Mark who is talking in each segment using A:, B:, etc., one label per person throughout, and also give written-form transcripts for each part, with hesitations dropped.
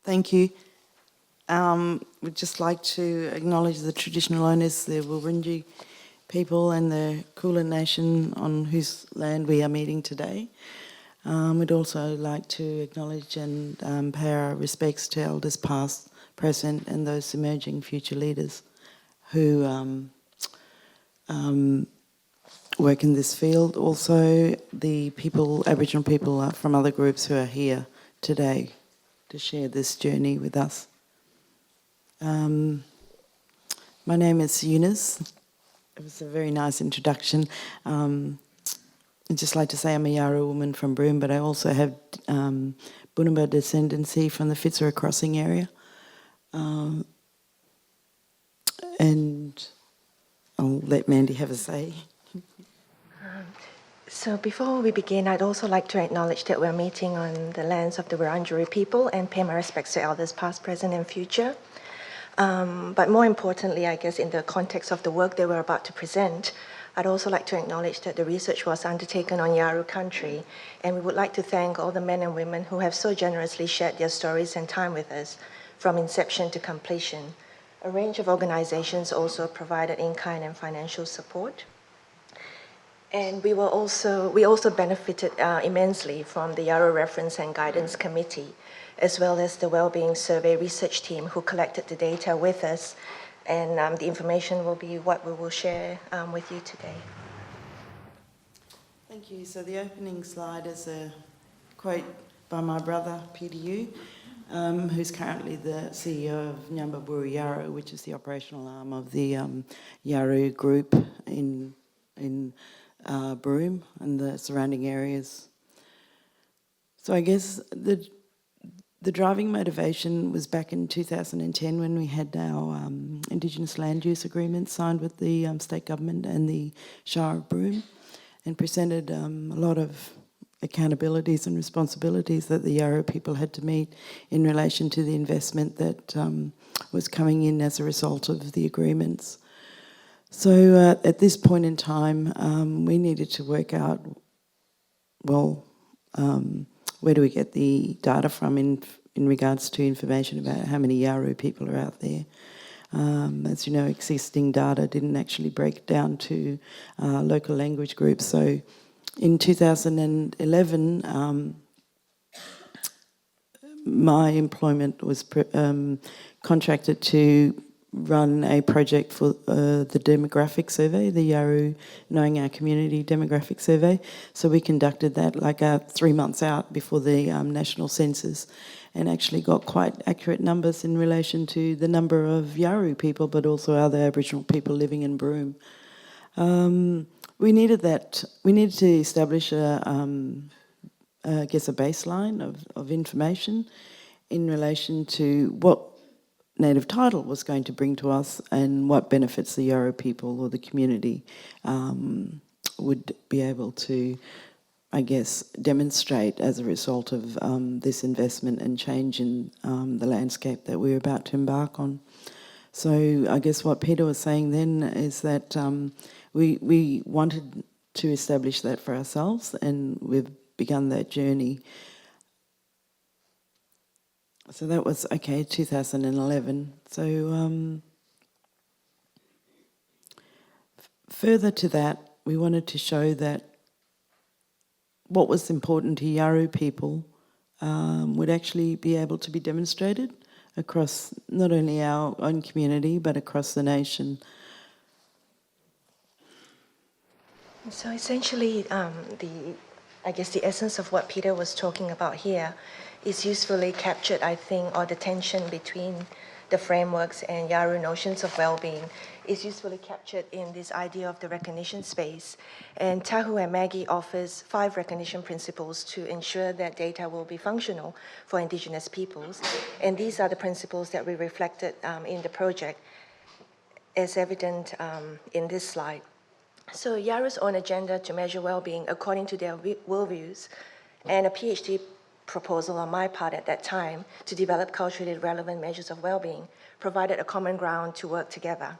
A: Thank you. We'd just like to acknowledge the traditional owners, the Wurundjeri people and the Kulin Nation on whose land we are meeting today. We'd also like to acknowledge and pay our respects to elders past, present and those emerging future leaders who work in this field. Also the people, Aboriginal people from other groups who are here today to share this journey with us. My name is Eunice. It was a very nice introduction. I'd just like to say I'm a Yawuru woman from Broome, but I also have Bunamba descendancy from the Fitzroy Crossing area. And I'll let Mandy have a say.
B: So before we begin, I'd also like to acknowledge that we're meeting on the lands of the Wurundjeri people and pay my respects to elders past, present and future. But more importantly, I guess in the context of the work that we're about to present, I'd also like to acknowledge that the research was undertaken on Yawuru country, and we would like to thank all the men and women who have so generously shared their stories and time with us from inception to completion. A range of organizations also provided in-kind and financial support. And we also benefited immensely from the Yawuru Reference and Guidance Committee, as well as the Wellbeing Survey research team who collected the data with us. And the information will be what we will share with you today.
A: Thank you. So the opening slide is a quote by my brother, Peter Yu, who's currently the CEO of Nyambaburu Yawuru, which is the operational arm of the Yawuru group in Broome and the surrounding areas. So I guess the driving motivation was back in 2010 when we had our Indigenous land use agreement signed with the state government and the Shire of Broome, and presented a lot of accountabilities and responsibilities that the Yawuru people had to meet in relation to the investment that was coming in as a result of the agreements. So at this point in time, we needed to work out, well, where do we get the data from in regards to information about how many Yawuru people are out there. As you know, existing data didn't actually break down to local language groups. So in 2011, my employment was contracted to run a project for the demographic survey, the Yawuru Knowing Our Community demographic survey. So we conducted that like 3 months out before the national census, and actually got quite accurate numbers in relation to the number of Yawuru people, but also other Aboriginal people living in Broome. We needed to establish I guess a baseline of information in relation to what native title was going to bring to us and what benefits the Yawuru people or the community would be able to, I guess, demonstrate as a result of this investment and change in the landscape that we're about to embark on. So I guess what Peter was saying then is that we wanted to establish that for ourselves, and we've begun that journey. So that was, 2011. So further to that, we wanted to show that what was important to Yawuru people would actually be able to be demonstrated across not only our own community, but across the nation.
B: So essentially, I guess the essence of what Peter was talking about here is usefully captured, I think, or the tension between the frameworks and Yawuru notions of well-being is usefully captured in this idea of the recognition space. And Tahu and Maggie offers 5 recognition principles to ensure that data will be functional for Indigenous peoples. And these are the principles that we reflected in the project, as evident in this slide. So Yawuru's own agenda to measure well-being according to their worldviews, and a PhD proposal on my part at that time to develop culturally relevant measures of well-being provided a common ground to work together.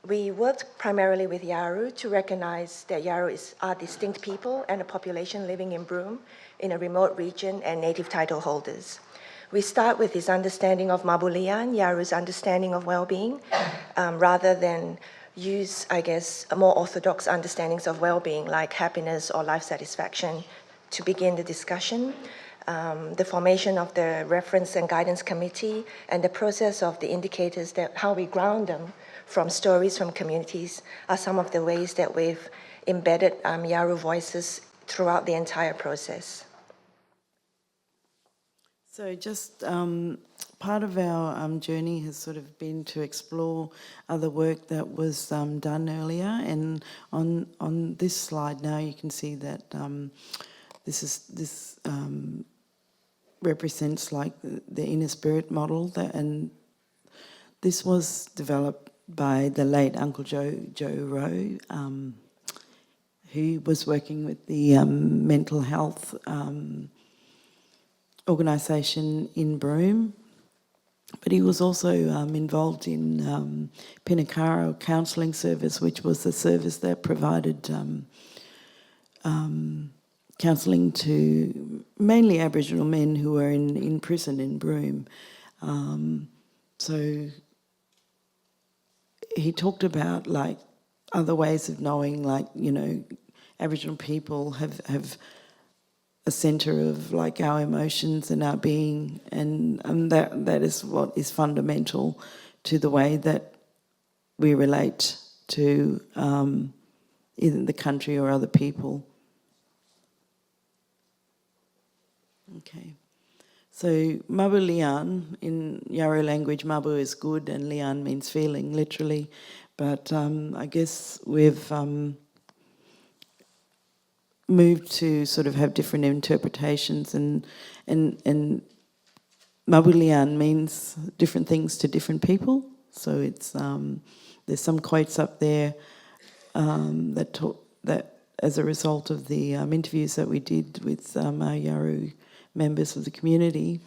B: We worked primarily with Yawuru to recognize that Yawuru are distinct people and a population living in Broome in a remote region and native title holders. we start with this understanding of Mabulian, Yawuru's understanding of well-being, rather than use, I guess, more orthodox understandings of well-being like happiness or life satisfaction to begin the discussion. The formation of the reference and guidance committee and the process of the indicators, that how we ground them from stories from communities, are some of the ways that we've embedded Yawuru voices throughout the entire process.
A: So just part of our journey has sort of been to explore other work that was done earlier, and on this slide now you can see that this represents like the inner spirit model, and this was developed by the late Uncle Joe Rowe, who was working with the mental health organisation in Broome, but he was also involved in Pinakara Counselling Service, which was the service that provided counselling to mainly Aboriginal men who were in prison in Broome. So he talked about like other ways of knowing, like, you know, Aboriginal people have a centre of like our emotions and our being, and that is what is fundamental to the way that we relate to either the country or other people. Okay, so Mabu Lian, in Yawuru language, Mabu is good and Lian means feeling, literally, but I guess we've moved to sort of have different interpretations, and Mabulian means different things to different people. So it's there's some quotes up there that as a result of the interviews that we did with our Yawuru members of the community,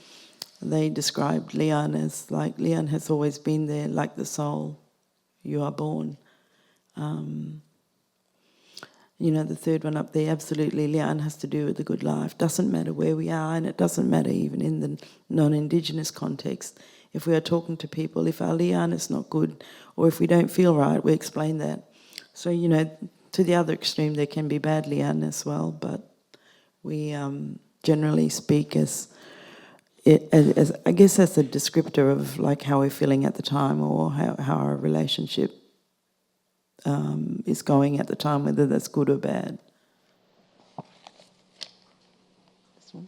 A: they described Lian as like, Lian has always been there, like the soul, you are born. You know, the third one up there, absolutely, Lian has to do with the good life. Doesn't matter where we are, and it doesn't matter even in the non-Indigenous context. If we are talking to people, if our Lian is not good, or if we don't feel right, we explain that. So, you know, to the other extreme, there can be bad Lian as well, but we generally speak as I guess as a descriptor of like how we're feeling at the time, or how our relationship is going at the time, whether that's good or bad. This one.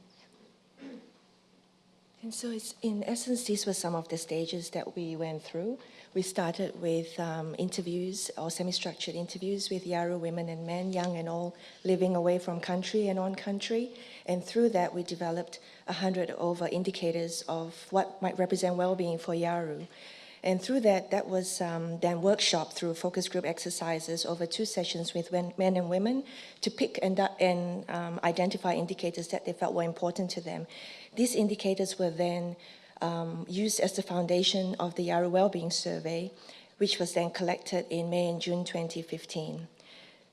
B: And so it's, in essence, these were some of the stages that we went through. We started with interviews or semi-structured interviews with Yawuru women and men, young and old, living away from country and on country. And through that, we developed 100 over indicators of what might represent well-being for Yawuru. And through that, that was then workshopped through focus group exercises over 2 sessions with men and women to pick and identify indicators that they felt were important to them. These indicators were then used as the foundation of the Yawuru Wellbeing Survey, which was then collected in May and June 2015.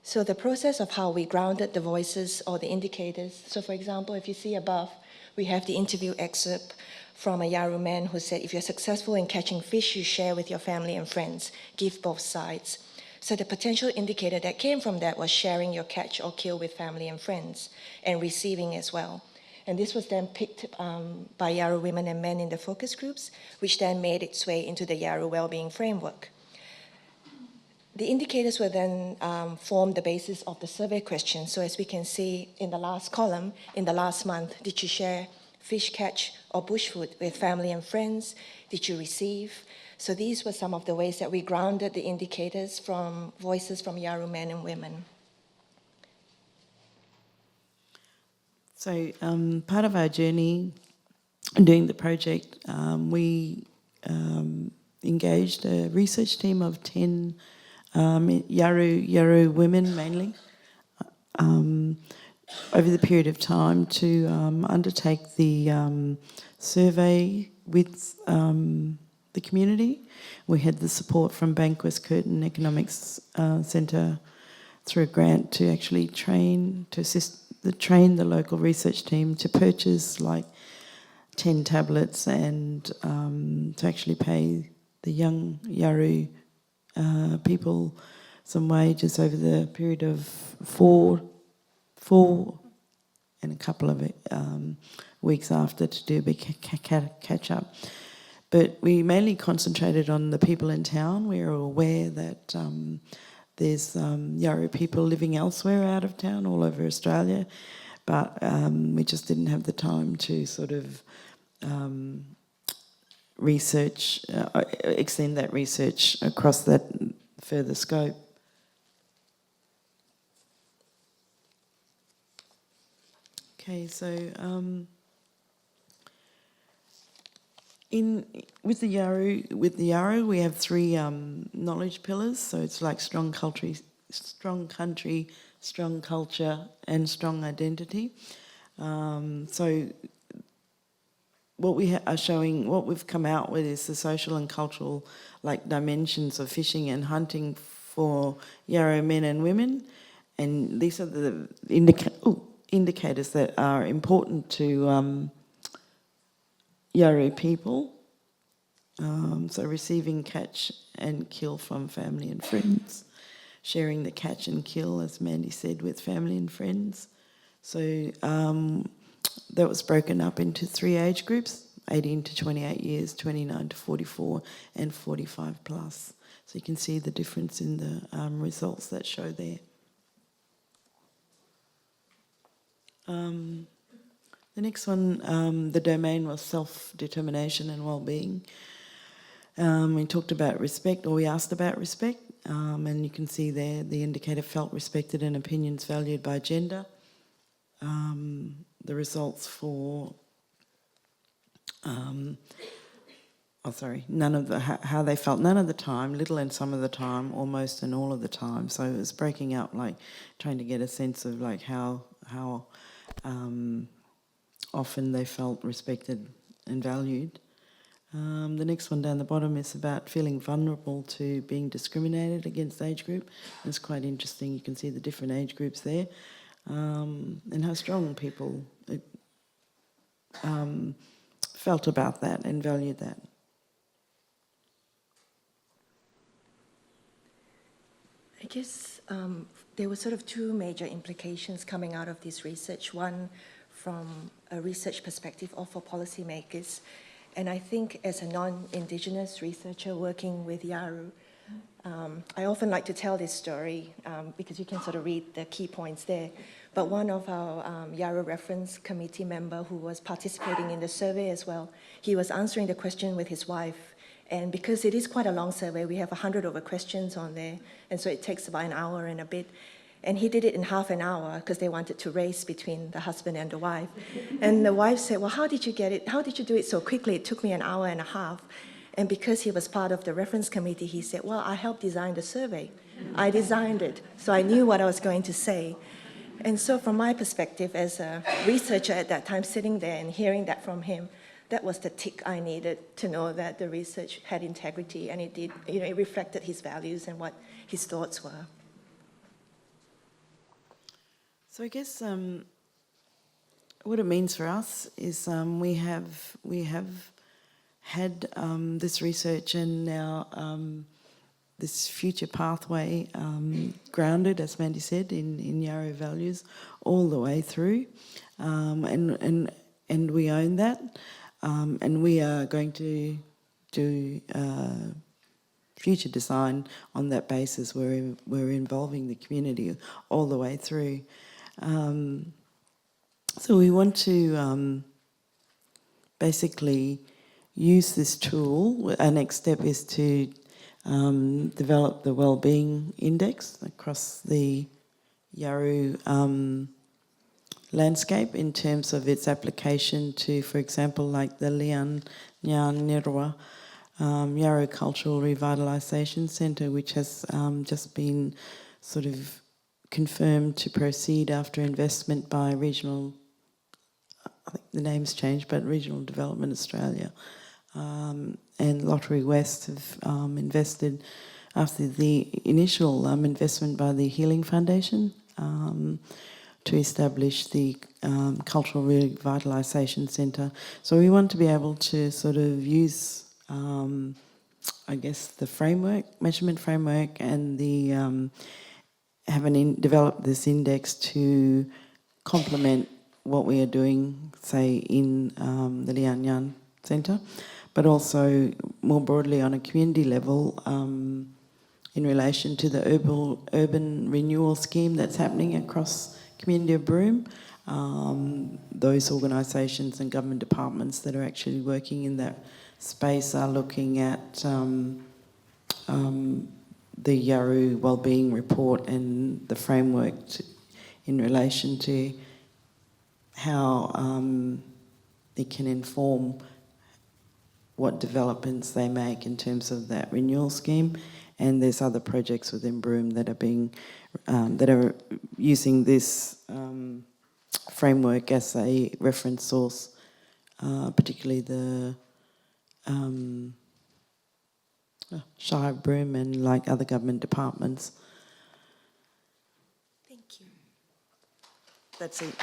B: So the process of how we grounded the voices or the indicators, so for example, if you see above, we have the interview excerpt from a Yawuru man who said, if you're successful in catching fish, you share with your family and friends, give both sides. So the potential indicator that came from that was sharing your catch or kill with family and friends, and receiving as well. And this was then picked by Yawuru women and men in the focus groups, which then made its way into the Yawuru Wellbeing Framework. The indicators were then formed the basis of the survey questions. So as we can see in the last column, in the last month, did you share fish catch or bushfood with family and friends? Did you receive? So these were some of the ways that we grounded the indicators from voices from Yawuru men and women.
A: So part of our journey doing the project, we engaged a research team of 10 Yawuru women mainly over the period of time to undertake the survey with the community. We had the support from Bankwest Curtin Economics Centre through a grant to actually train the local research team to purchase like 10 tablets and to actually pay the young Yawuru people some wages over the period of four and a couple of weeks after to do a big catch up. But we mainly concentrated on the people in town. We were aware that there's Yawuru people living elsewhere out of town, all over Australia, but we just didn't have the time to sort of research, extend that research across that further scope. Okay, so with the Yawuru, we have three knowledge pillars. So it's like strong country, strong culture, and strong identity. So what we are showing, what we've come out with is the social and cultural dimensions of fishing and hunting for Yawuru men and women, and these are the indicators that are important to Yawuru people. So receiving catch and kill from family and friends, sharing the catch and kill, as Mandy said, with family and friends. So that was broken up into 3 age groups: 18 to 28 years, 29 to 44, and 45 plus. So you can see the difference in the results that show there. The next one, the domain was self-determination and well-being. We talked about respect, or we asked about respect, and you can see there the indicator felt respected and opinions valued by gender. The results for, none of the, how they felt none of the time, little and some of the time, almost and all of the time. So it was breaking up, trying to get a sense of how often they felt respected and valued. The next one down the bottom is about feeling vulnerable to being discriminated against age group. It's quite interesting. You can see the different age groups there, and how strong people felt about that and valued that.
B: I guess there were sort of two major implications coming out of this research. One, from a research perspective, or for policymakers. And I think as a non-Indigenous researcher working with Yawuru, I often like to tell this story because you can sort of read the key points there. But one of our Yawuru Reference Committee member who was participating in the survey as well, he was answering the question with his wife. And because it is quite a long survey, we have 100 over questions on there, and so it takes about an hour and a bit. And he did it in half an hour because they wanted to race between the husband and the wife. And the wife said, well, how did you get it? How did you do it so quickly? It took me an hour and a half. And because he was part of the reference committee, he said, well, I helped design the survey. I designed it, so I knew what I was going to say. And so from my perspective as a researcher at that time, sitting there and hearing that from him, that was the tick I needed to know that the research had integrity, and it did, it reflected his values and what his thoughts were.
A: So I guess what it means for us is we have had this research and now this future pathway grounded, as Mandy said, in Yawuru values all the way through, and we own that, and we are going to do future design on that basis. We're involving the community all the way through. So we want to basically use this tool. Our next step is to develop the Wellbeing Index across the Yawuru landscape in terms of its application to, for example, like the Lian Nyan Nirwa Yawuru Cultural Revitalisation Centre, which has just been sort of confirmed to proceed after investment by Regional, I think the name's changed, but Regional Development Australia and Lottery West have invested after the initial investment by the Healing Foundation. to establish the Cultural Revitalisation Centre. So we want to be able to sort of use, I guess, the framework, measurement framework, and the develop this index to complement what we are doing, say, in the Lian Yan Centre, but also more broadly on a community level in relation to the urban renewal scheme that's happening across community of Broome. Those organisations and government departments that are actually working in that space are looking at the Yawuru Wellbeing report and the framework in relation to how it can inform what developments they make in terms of that renewal scheme. And there's other projects within Broome that are being that are using this framework as a reference source, particularly the Shire of Broome and like other government departments.
B: Thank you.
A: That's it.